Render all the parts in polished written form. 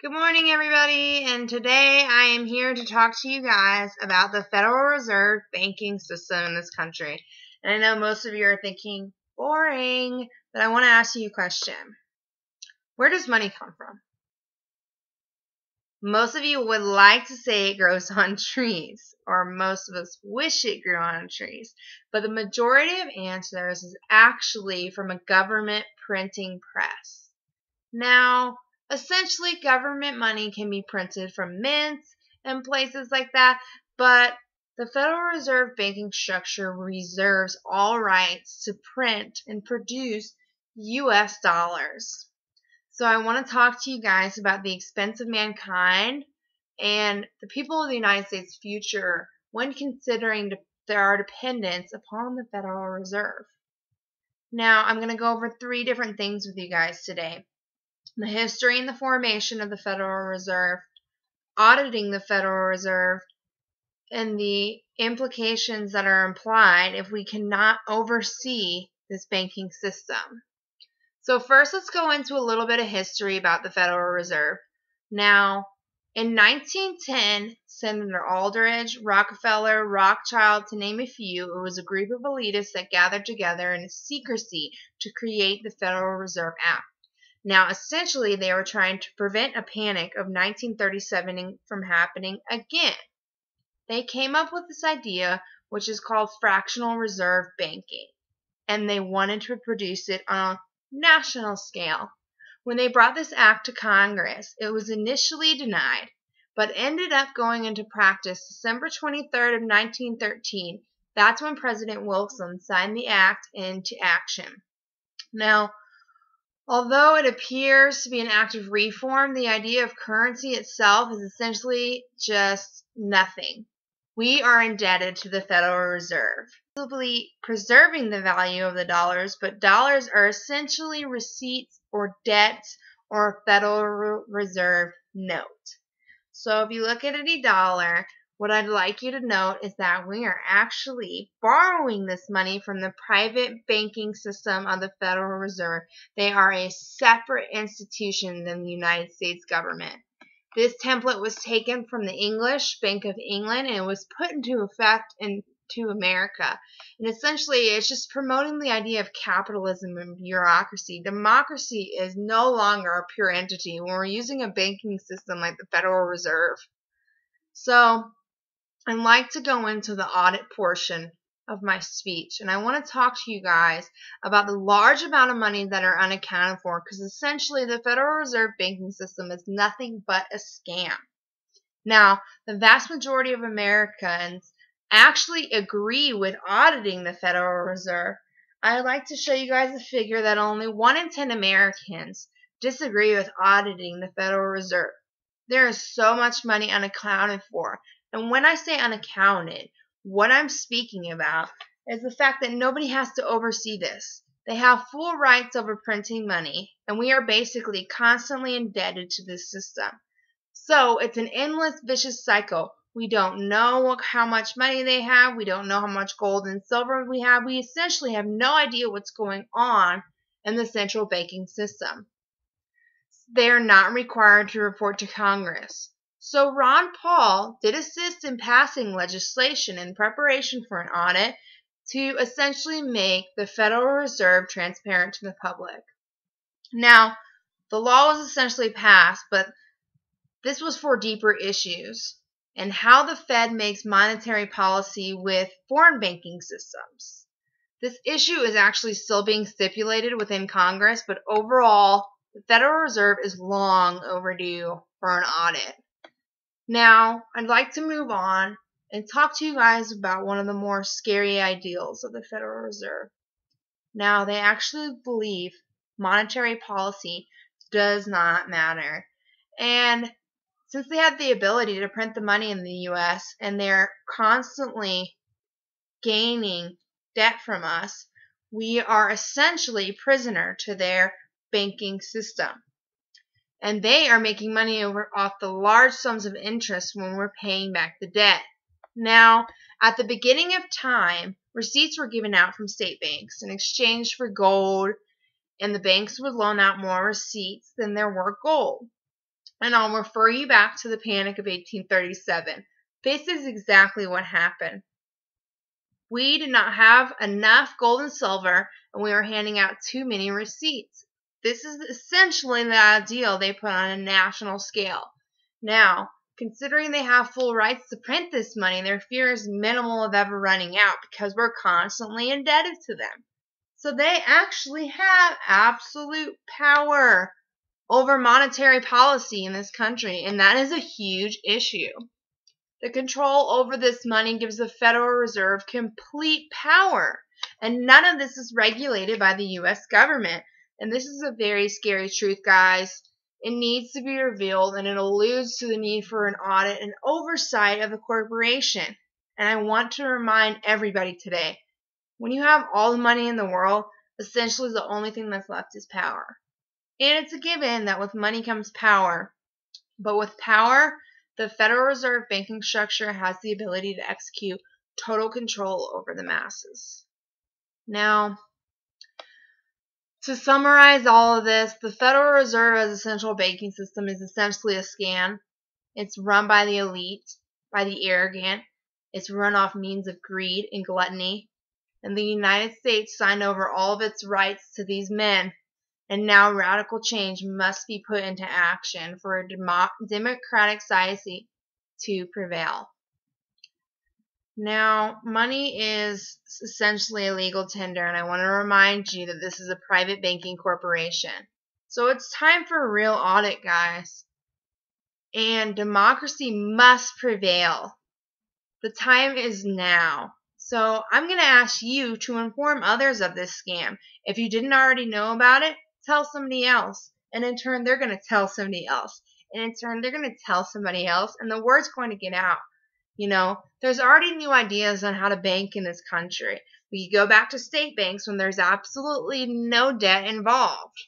Good morning, everybody, and today I am here to talk to you guys about the Federal Reserve banking system in this country. And I know most of you are thinking, boring, but I want to ask you a question. Where does money come from? Most of you would like to say it grows on trees, or most of us wish it grew on trees, but the majority of answers is actually from a government printing press. Now, essentially, government money can be printed from mints and places like that, but the Federal Reserve banking structure reserves all rights to print and produce U.S. dollars. So I want to talk to you guys about the expense of mankind and the people of the United States' future when considering their dependence upon the Federal Reserve. Now, I'm going to go over 3 different things with you guys today. The history and the formation of the Federal Reserve, auditing the Federal Reserve, and the implications that are implied if we cannot oversee this banking system. So first, let's go into a little bit of history about the Federal Reserve. Now, in 1910, Senator Aldrich, Rockefeller, Rothschild, to name a few, it was a group of elitists that gathered together in secrecy to create the Federal Reserve Act. Now, essentially, they were trying to prevent a panic of 1937 from happening again. They came up with this idea, which is called fractional reserve banking, and they wanted to produce it on a national scale. When they brought this act to Congress, it was initially denied, but ended up going into practice December 23rd of 1913. That's when President Wilson signed the act into action. Now, although it appears to be an act of reform, the idea of currency itself is essentially just nothing. We are indebted to the Federal Reserve, possibly preserving the value of the dollars, but dollars are essentially receipts or debts or a Federal Reserve note. So if you look at any dollar, what I'd like you to note is that we are actually borrowing this money from the private banking system of the Federal Reserve. They are a separate institution than the United States government. This template was taken from the English Bank of England and was put into effect into America. And essentially, it's just promoting the idea of capitalism and bureaucracy. Democracy is no longer a pure entity when we're using a banking system like the Federal Reserve. So, I'd like to go into the audit portion of my speech, and I want to talk to you guys about the large amount of money that are unaccounted for, because essentially the Federal Reserve banking system is nothing but a scam. Now, the vast majority of Americans actually agree with auditing the Federal Reserve. I'd like to show you guys a figure that only 1 in 10 Americans disagree with auditing the Federal Reserve. There is so much money unaccounted for. And when I say unaccounted, what I'm speaking about is the fact that nobody has to oversee this. They have full rights over printing money, and we are basically constantly indebted to this system. So it's an endless, vicious cycle. We don't know how much money they have. We don't know how much gold and silver we have. We essentially have no idea what's going on in the central banking system. They are not required to report to Congress. So Ron Paul did assist in passing legislation in preparation for an audit to essentially make the Federal Reserve transparent to the public. Now, the law was essentially passed, but this was for deeper issues and how the Fed makes monetary policy with foreign banking systems. This issue is actually still being stipulated within Congress, but overall, the Federal Reserve is long overdue for an audit. Now, I'd like to move on and talk to you guys about one of the more scary ideals of the Federal Reserve. Now, they actually believe monetary policy does not matter. And since they have the ability to print the money in the U.S. and they're constantly gaining debt from us, we are essentially prisoner to their banking system. And they are making money off the large sums of interest when we're paying back the debt. Now, at the beginning of time, receipts were given out from state banks in exchange for gold, and the banks would loan out more receipts than there were gold. And I'll refer you back to the Panic of 1837. This is exactly what happened. We did not have enough gold and silver, and we were handing out too many receipts. This is essentially the ideal they put on a national scale. Now, considering they have full rights to print this money, their fear is minimal of ever running out because we're constantly indebted to them. So they actually have absolute power over monetary policy in this country, and that is a huge issue. The control over this money gives the Federal Reserve complete power, and none of this is regulated by the U.S. government. And this is a very scary truth, guys. It needs to be revealed, and it alludes to the need for an audit and oversight of the corporation. And I want to remind everybody today, when you have all the money in the world, essentially the only thing that's left is power. And it's a given that with money comes power. But with power, the Federal Reserve banking structure has the ability to execute total control over the masses. Now, to summarize all of this, the Federal Reserve as a central banking system is essentially a scam. It's run by the elite, by the arrogant. It's run off means of greed and gluttony. And the United States signed over all of its rights to these men. And now radical change must be put into action for a democratic society to prevail. Now, money is essentially a legal tender, and I want to remind you that this is a private banking corporation. So it's time for a real audit, guys. And democracy must prevail. The time is now. So I'm going to ask you to inform others of this scam. If you didn't already know about it, tell somebody else. And in turn, they're going to tell somebody else. And in turn, they're going to tell somebody else. And the word's going to get out. You know, there's already new ideas on how to bank in this country. We go back to state banks when there's absolutely no debt involved.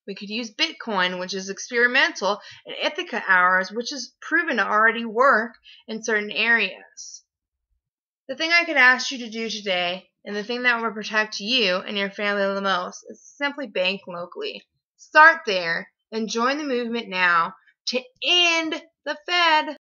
We could use Bitcoin, which is experimental, and Ithaca hours, which is proven to already work in certain areas. The thing I could ask you to do today, and the thing that will protect you and your family the most, is simply bank locally. Start there and join the movement now to end the Fed.